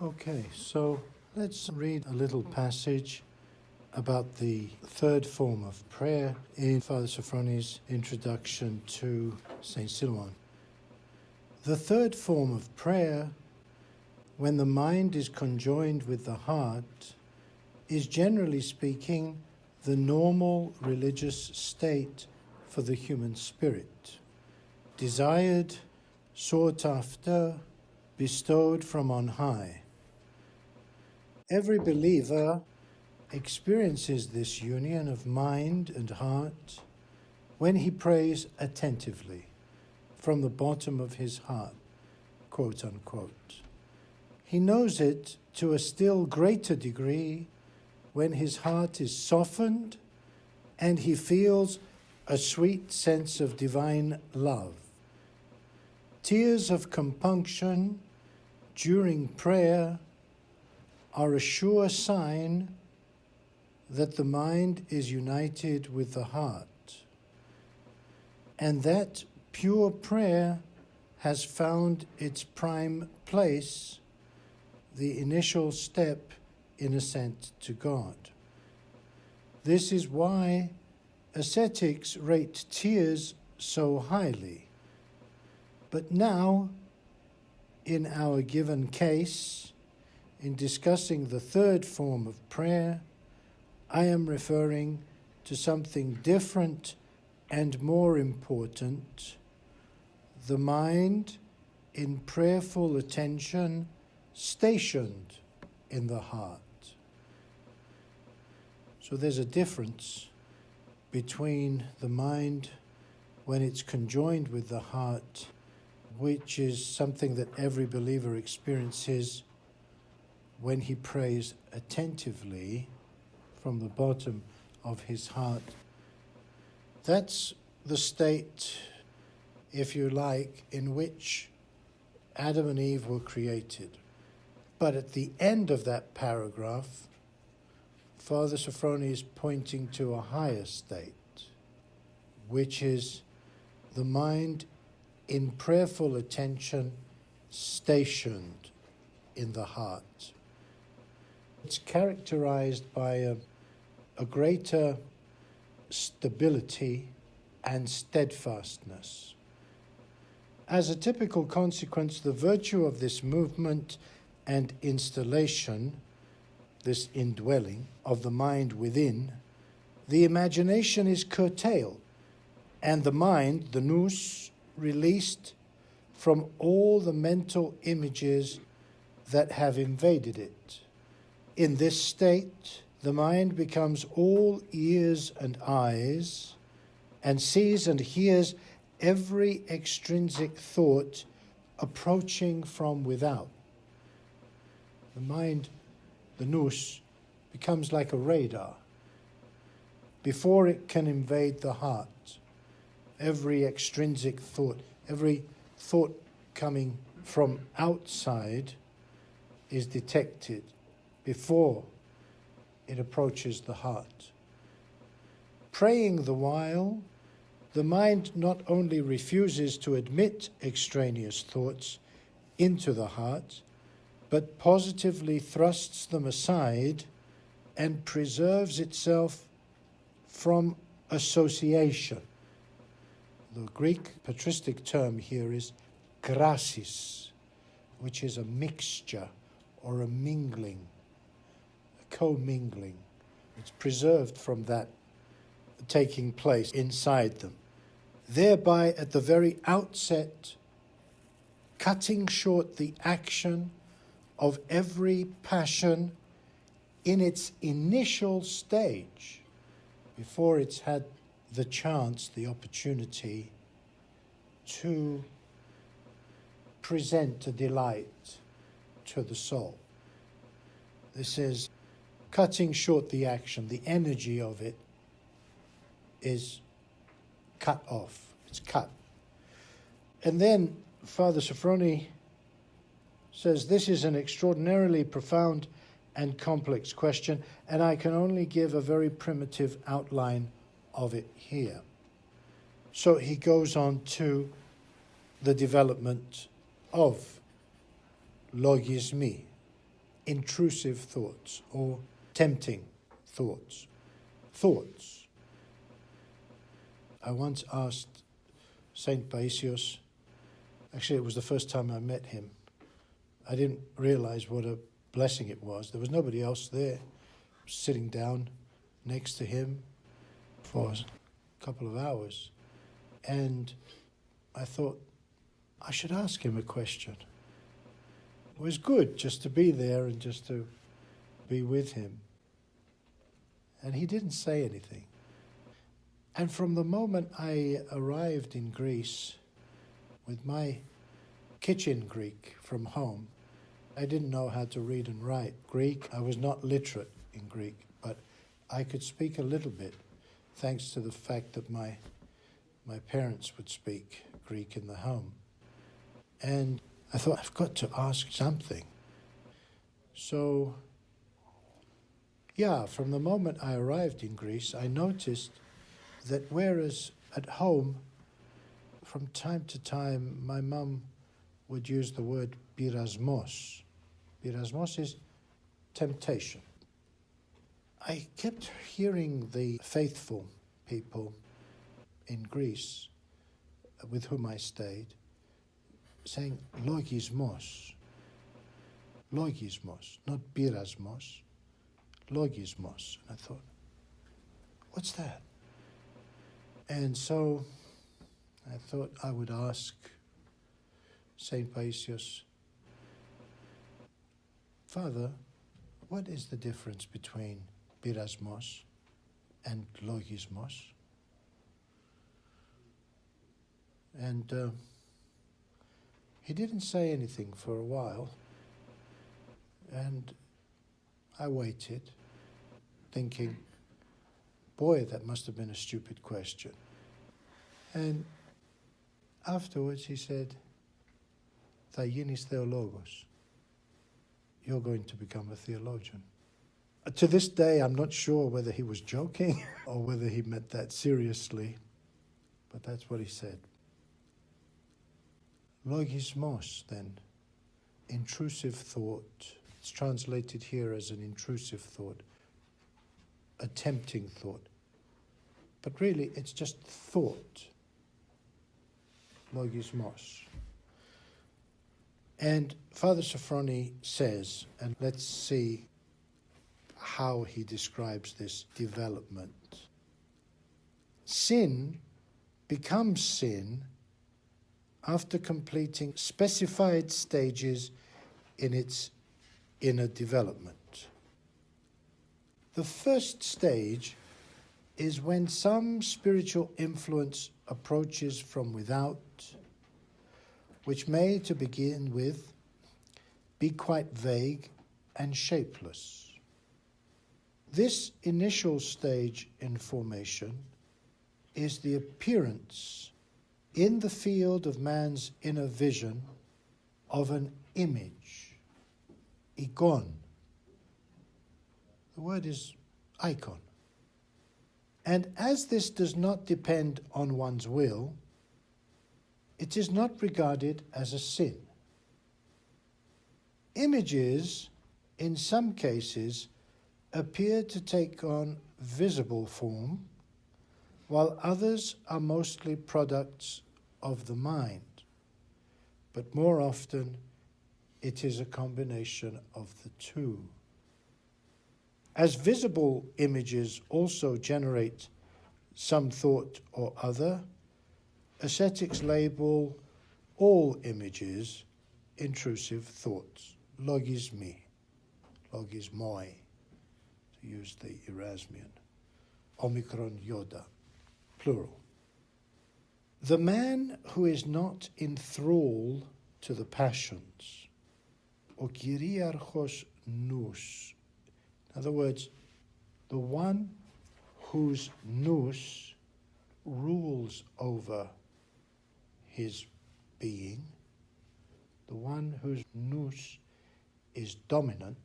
Okay, so let's read a little passage about the third form of prayer in Father Sophrony's introduction to St. Silouan. The third form of prayer, when the mind is conjoined with the heart, is generally speaking the normal religious state for the human spirit, desired, sought after, bestowed from on high. Every believer experiences this union of mind and heart when he prays attentively from the bottom of his heart, quote unquote. He knows it to a still greater degree when his heart is softened and he feels a sweet sense of divine love. Tears of compunction during prayer are a sure sign that the mind is united with the heart, and that pure prayer has found its prime place, the initial step in ascent to God. This is why ascetics rate tears so highly. But now, in our given case, in discussing the third form of prayer, I am referring to something different and more important: the mind in prayerful attention stationed in the heart. So there's a difference between the mind when it's conjoined with the heart, which is something that every believer experiences when he prays attentively from the bottom of his heart. That's the state, if you like, in which Adam and Eve were created. But at the end of that paragraph, Father Sophrony is pointing to a higher state, which is the mind in prayerful attention stationed in the heart. It's characterized by a greater stability and steadfastness. As a typical consequence, the virtue of this movement and installation, this indwelling of the mind within, the imagination is curtailed, and the mind, the nous, released from all the mental images that have invaded it. In this state, the mind becomes all ears and eyes, and sees and hears every extrinsic thought approaching from without. The mind, the nous, becomes like a radar. Before it can invade the heart, every extrinsic thought, every thought coming from outside is detected before it approaches the heart. Praying the while, the mind not only refuses to admit extraneous thoughts into the heart, but positively thrusts them aside and preserves itself from association. The Greek patristic term here is grasis, which is a mixture or a mingling, a commingling. It's preserved from that taking place inside them, thereby at the very outset cutting short the action of every passion in its initial stage, before it's had the chance, the opportunity to present a delight to the soul. This is cutting short the action. The energy of it is cut off. It's cut. And then Father Sophrony says this is an extraordinarily profound and complex question, and I can only give a very primitive outline of it here. So he goes on to the development of logismi, intrusive thoughts or tempting thoughts. Thoughts. I once asked Saint Paisios, actually it was the first time I met him. I didn't realize what a blessing it was. There was nobody else there. Sitting down next to him for a couple of hours. And I thought, I should ask him a question. It was good just to be there and just to be with him. And he didn't say anything. And from the moment I arrived in Greece with my kitchen Greek from home, I didn't know how to read and write Greek. I was not literate in Greek, but I could speak a little bit thanks to the fact that my parents would speak Greek in the home. And I thought, I've got to ask something. So, from the moment I arrived in Greece, I noticed that whereas at home, from time to time, my mum would use the word pyrasmos. Pyrasmos is temptation. I kept hearing the faithful people in Greece with whom I stayed saying logismos. Logismos, not pyrasmos. Logismos. And I thought, what's that? And so I thought I would ask Saint Paisios, Father, what is the difference between pyrasmos and logismos? And he didn't say anything for a while, and I waited, thinking, boy, that must have been a stupid question. And afterwards he said, "Θα γίνεις theologos." You're going to become a theologian. To this day, I'm not sure whether he was joking or whether he meant that seriously, but that's what he said. Logismos, then, intrusive thought. It's translated here as an intrusive thought, a tempting thought. But really, it's just thought. Logismos. And Father Sophrony says, and let's see how he describes this development. Sin becomes sin after completing specified stages in its inner development. The first stage is when some spiritual influence approaches from without, which may, to begin with, be quite vague and shapeless. This initial stage in formation is the appearance in the field of man's inner vision of an image, ikon. The word is icon. And as this does not depend on one's will, it is not regarded as a sin. Images, in some cases, appear to take on visible form, while others are mostly products of the mind. But more often, it is a combination of the two. As visible images also generate some thought or other, ascetics label all images intrusive thoughts, logismi, logismoi, to use the Erasmian, omicron yoda, plural. The man who is not in thrall to the passions, o kyriarchos nous, in other words, the one whose nous rules over his being, the one whose nous is dominant,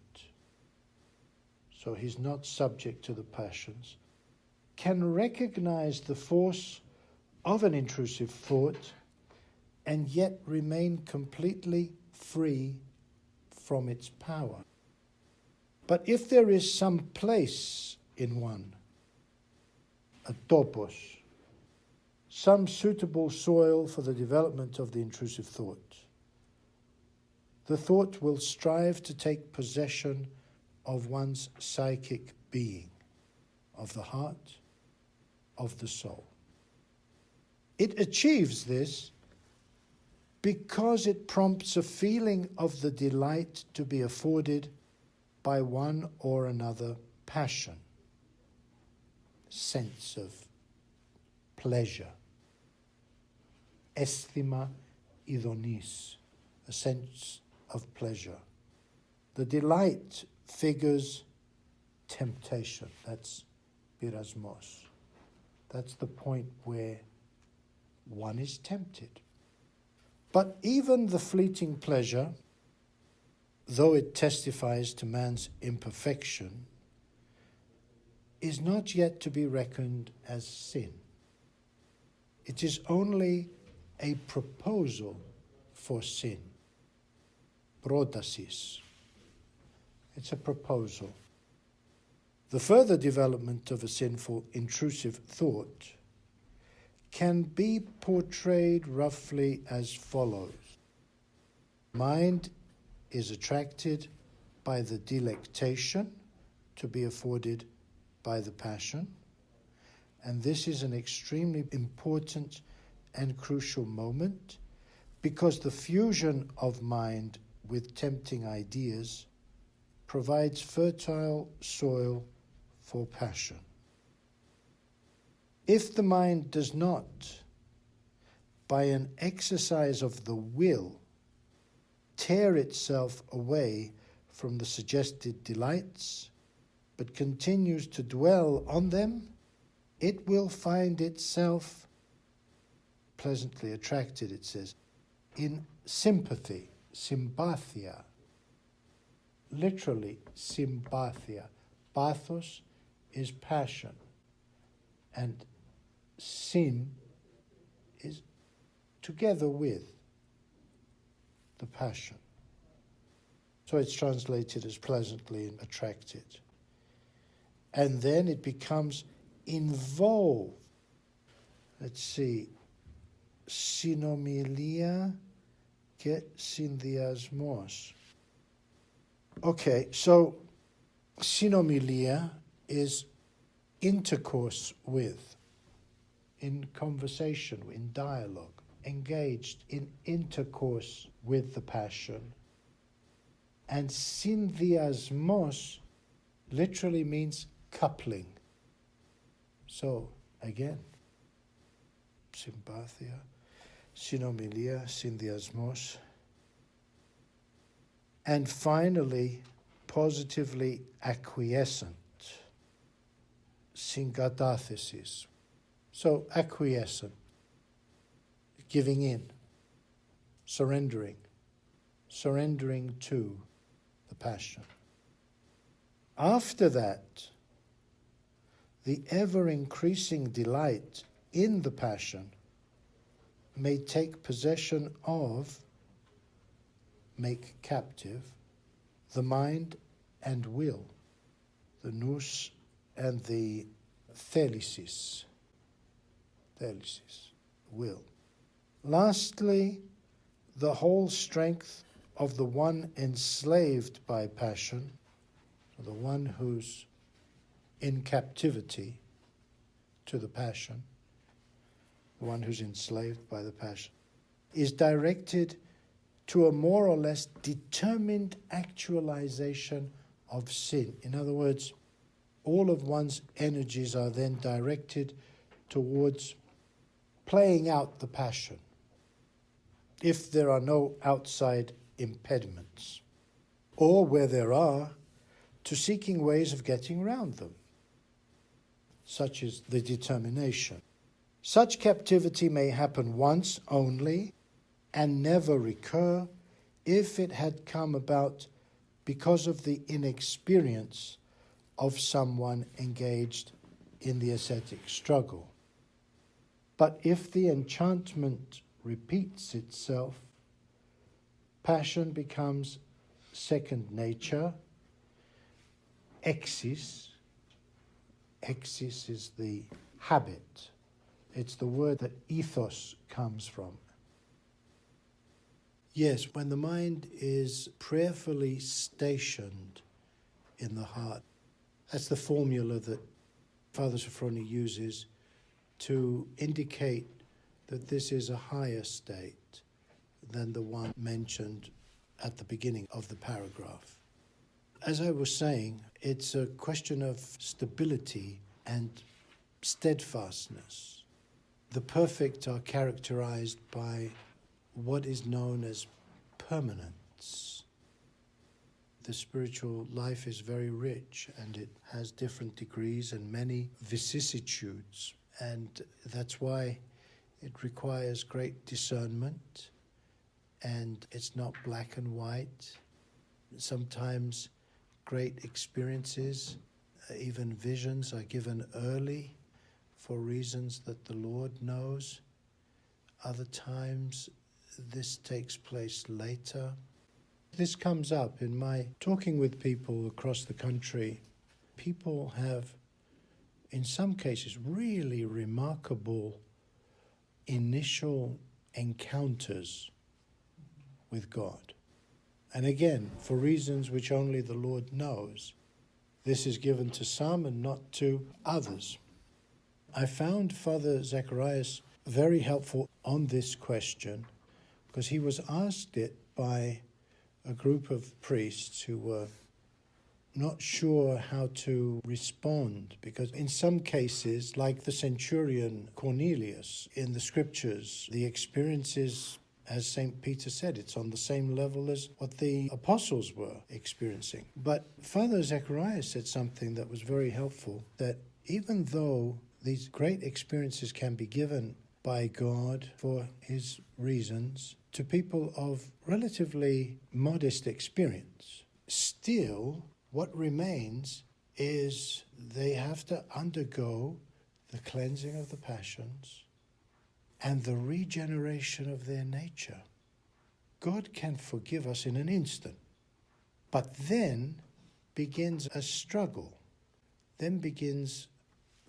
so he's not subject to the passions, can recognize the force of an intrusive thought and yet remain completely free from its power. But if there is some place in one, a topos, some suitable soil for the development of the intrusive thought, the thought will strive to take possession of one's psychic being, of the heart, of the soul. It achieves this because it prompts a feeling of the delight to be afforded by one or another passion, sense of pleasure, aesthema idonis, a sense of pleasure. The delight figures temptation. That's pyrasmos. That's the point where one is tempted. But even the fleeting pleasure, though it testifies to man's imperfection, is not yet to be reckoned as sin. It is only a proposal for sin. Protasis. It's a proposal. The further development of a sinful, intrusive thought can be portrayed roughly as follows. Mind is attracted by the delectation to be afforded by the passion, and this is an extremely important and crucial moment because the fusion of mind with tempting ideas provides fertile soil for passion. If the mind does not, by an exercise of the will, tear itself away from the suggested delights, but continues to dwell on them, it will find itself pleasantly attracted, it says, in sympathy, sympathia. Literally, sympathia. Pathos is passion, and sim is together with the passion. So it's translated as pleasantly attracted. And then it becomes involved. Let's see. Synomilia και συνδυασμός. Okay, so synomilia is intercourse with, in conversation, in dialogue, engaged in intercourse with the passion. And syndiasmos literally means coupling. So, again, sympathia, synomilia, syndiasmos. And finally, positively acquiescent, synkatathesis. So, acquiescent, giving in, surrendering to the passion. After that, the ever-increasing delight in the passion may take possession of, make captive, the mind and will, the nous and the thelysis, will. Lastly, the whole strength of the one enslaved by passion, the one who's in captivity to the passion, the one who's enslaved by the passion, is directed to a more or less determined actualization of sin. In other words, all of one's energies are then directed towards playing out the passion, if there are no outside impediments, or where there are, to seeking ways of getting around them, such as the determination. Such captivity may happen once only and never recur if it had come about because of the inexperience of someone engaged in the ascetic struggle. But if the enchantment repeats itself, passion becomes second nature, exis. Exis is the habit. It's the word that ethos comes from. Yes, when the mind is prayerfully stationed in the heart, that's the formula that Father Sophrony uses to indicate that this is a higher state than the one mentioned at the beginning of the paragraph. As I was saying, it's a question of stability and steadfastness. The perfect are characterized by what is known as permanence. The spiritual life is very rich, and it has different degrees and many vicissitudes, and that's why it requires great discernment, and it's not black and white. Sometimes great experiences, even visions, are given early for reasons that the Lord knows. Other times this takes place later. This comes up in my talking with people across the country. People have, in some cases, really remarkable initial encounters with God. And again, for reasons which only the Lord knows, this is given to some and not to others. I found Father Zacharias very helpful on this question because he was asked it by a group of priests who were not sure how to respond, because in some cases, like the centurion Cornelius in the scriptures, the experiences, as St. Peter said, it's on the same level as what the apostles were experiencing. But Father Zacharias said something that was very helpful, that even though these great experiences can be given by God for his reasons to people of relatively modest experience, still what remains is they have to undergo the cleansing of the passions and the regeneration of their nature. God can forgive us in an instant, but then begins a struggle. Then begins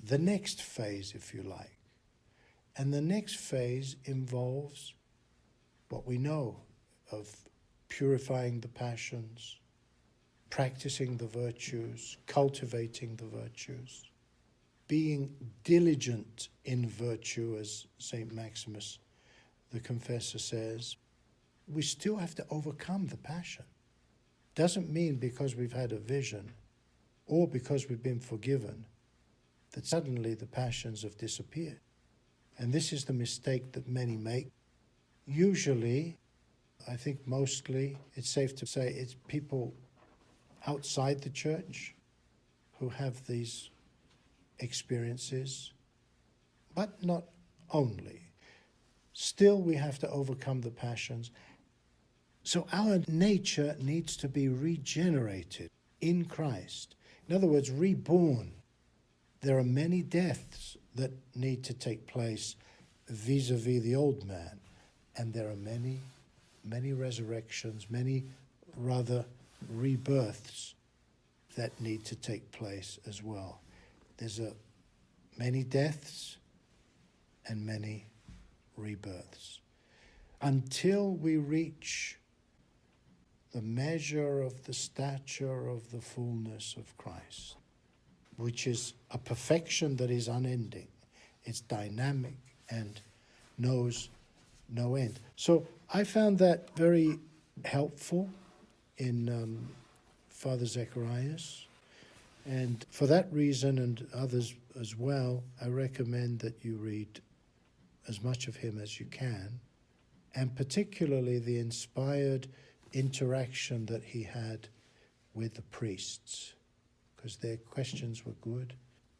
the next phase, if you like. And the next phase involves what we know of purifying the passions, practicing the virtues, cultivating the virtues, being diligent in virtue, as St. Maximus, the confessor, says. We still have to overcome the passion. Doesn't mean because we've had a vision or because we've been forgiven that suddenly the passions have disappeared. And this is the mistake that many make. Usually, I think mostly, it's safe to say it's people outside the church who have these experiences, but not only. Still, we have to overcome the passions. So our nature needs to be regenerated in Christ. In other words, reborn. There are many deaths that need to take place vis-a-vis the old man, and there are many resurrections, many rather rebirths that need to take place as well. There's many deaths and many rebirths until we reach the measure of the stature of the fullness of Christ, which is a perfection that is unending. It's dynamic and knows no end. So I found that very helpful in Father Zacharias. And for that reason, and others as well, I recommend that you read as much of him as you can, and particularly the inspired interaction that he had with the priests, because their questions were good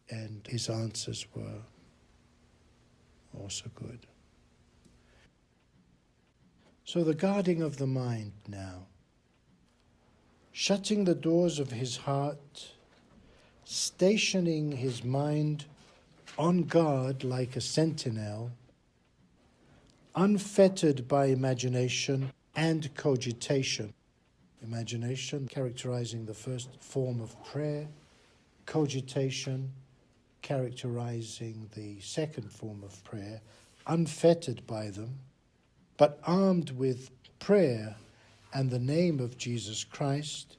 and his answers were also good. So the guarding of the mind now. Shutting the doors of his heart, stationing his mind on guard like a sentinel, unfettered by imagination and cogitation. Imagination characterizing the first form of prayer, cogitation, characterizing the second form of prayer, unfettered by them, but armed with prayer and the name of Jesus Christ,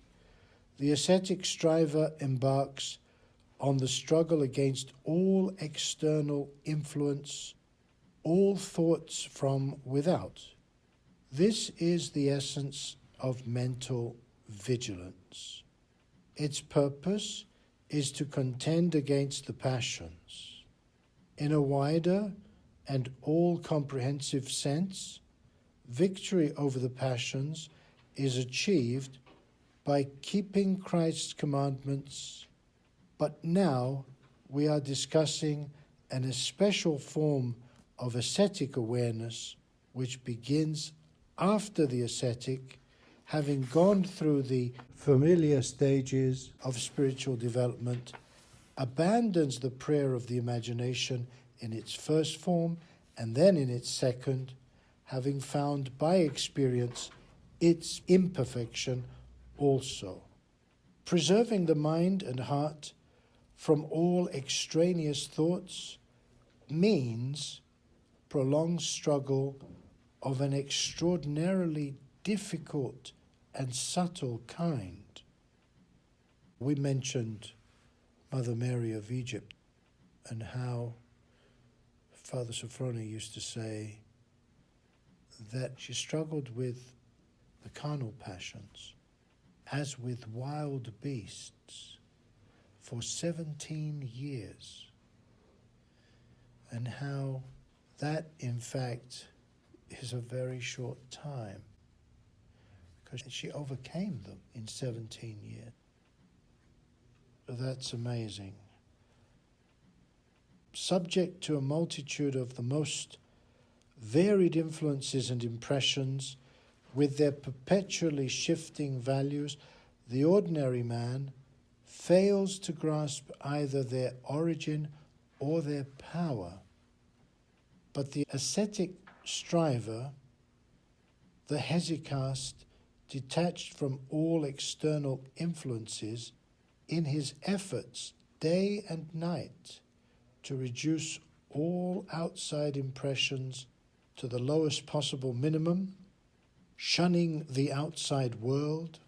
the ascetic striver embarks on the struggle against all external influence, all thoughts from without. This is the essence of mental vigilance. Its purpose is to contend against the passions. In a wider and all-comprehensive sense, victory over the passions is achieved by keeping Christ's commandments, but now we are discussing an especial form of ascetic awareness which begins after the ascetic, having gone through the familiar stages of spiritual development, abandons the prayer of the imagination in its first form and then in its second, having found by experience its imperfection also. Preserving the mind and heart from all extraneous thoughts means prolonged struggle of an extraordinarily difficult and subtle kind. We mentioned Mother Mary of Egypt and how Father Sophrony used to say that she struggled with the carnal passions as with wild beasts for 17 years, and how that in fact is a very short time, because she overcame them in 17 years. So that's amazing. Subject to a multitude of the most varied influences and impressions, with their perpetually shifting values, the ordinary man fails to grasp either their origin or their power. But the ascetic striver, the hesychast, detached from all external influences, in his efforts day and night to reduce all outside impressions to the lowest possible minimum, shunning the outside world,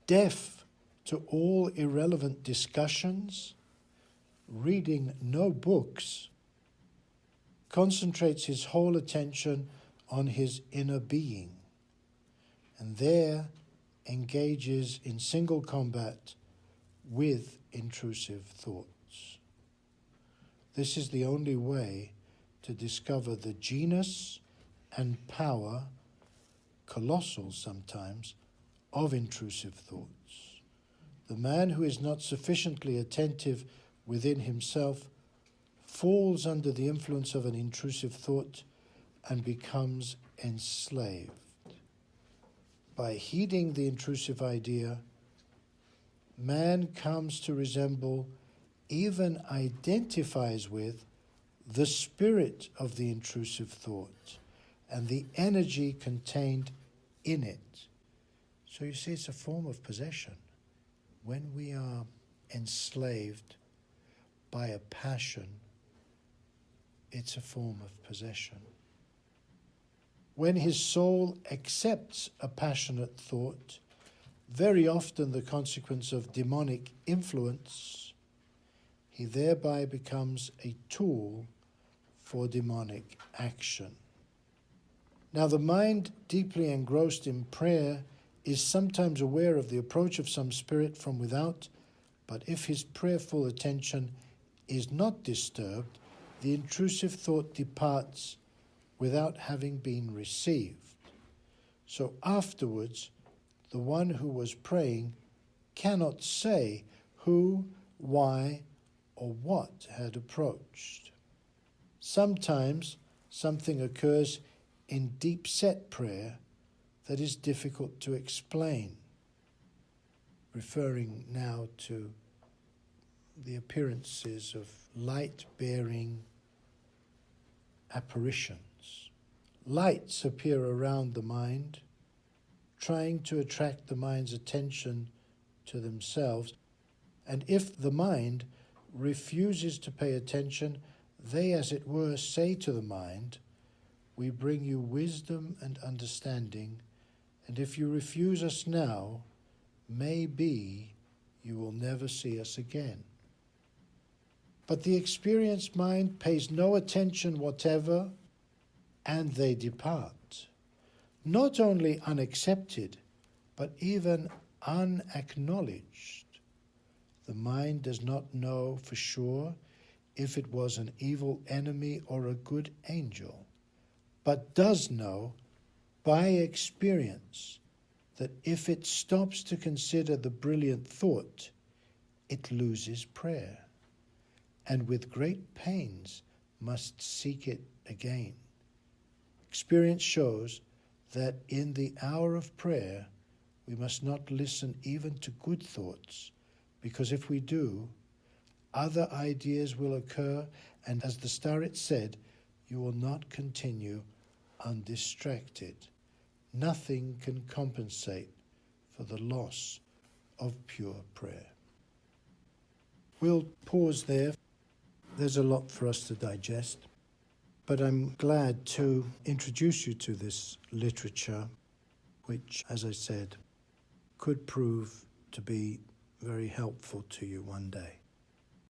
deaf to all irrelevant discussions, reading no books, concentrates his whole attention on his inner being, and there engages in single combat with intrusive thoughts. This is the only way to discover the genus and power, colossal sometimes, of intrusive thoughts. The man who is not sufficiently attentive within himself falls under the influence of an intrusive thought and becomes enslaved. By heeding the intrusive idea, man comes to resemble, even identifies with, the spirit of the intrusive thought and the energy contained in it. So you see, it's a form of possession. When we are enslaved by a passion, it's a form of possession. When his soul accepts a passionate thought, very often the consequence of demonic influence, he thereby becomes a tool for demonic action. Now, the mind, deeply engrossed in prayer, is sometimes aware of the approach of some spirit from without, but if his prayerful attention is not disturbed, the intrusive thought departs without having been received. So afterwards, the one who was praying cannot say who, why, or what had approached. Sometimes something occurs in deep-set prayer that is difficult to explain, referring now to the appearances of light-bearing apparitions. Lights appear around the mind, trying to attract the mind's attention to themselves, And if the mind refuses to pay attention, they, as it were, say to the mind, "We bring you wisdom and understanding, and if you refuse us now, maybe you will never see us again." But the experienced mind pays no attention whatever, and they depart, not only unaccepted, but even unacknowledged. The mind does not know for sure if it was an evil enemy or a good angel, but does know by experience that if it stops to consider the brilliant thought, it loses prayer, and with great pains must seek it again. Experience shows that in the hour of prayer, we must not listen even to good thoughts, because if we do, other ideas will occur, and as the Star-It said, you will not continue undistracted. Nothing can compensate for the loss of pure prayer. We'll pause there. There's a lot for us to digest, but I'm glad to introduce you to this literature, which, as I said, could prove to be very helpful to you one day.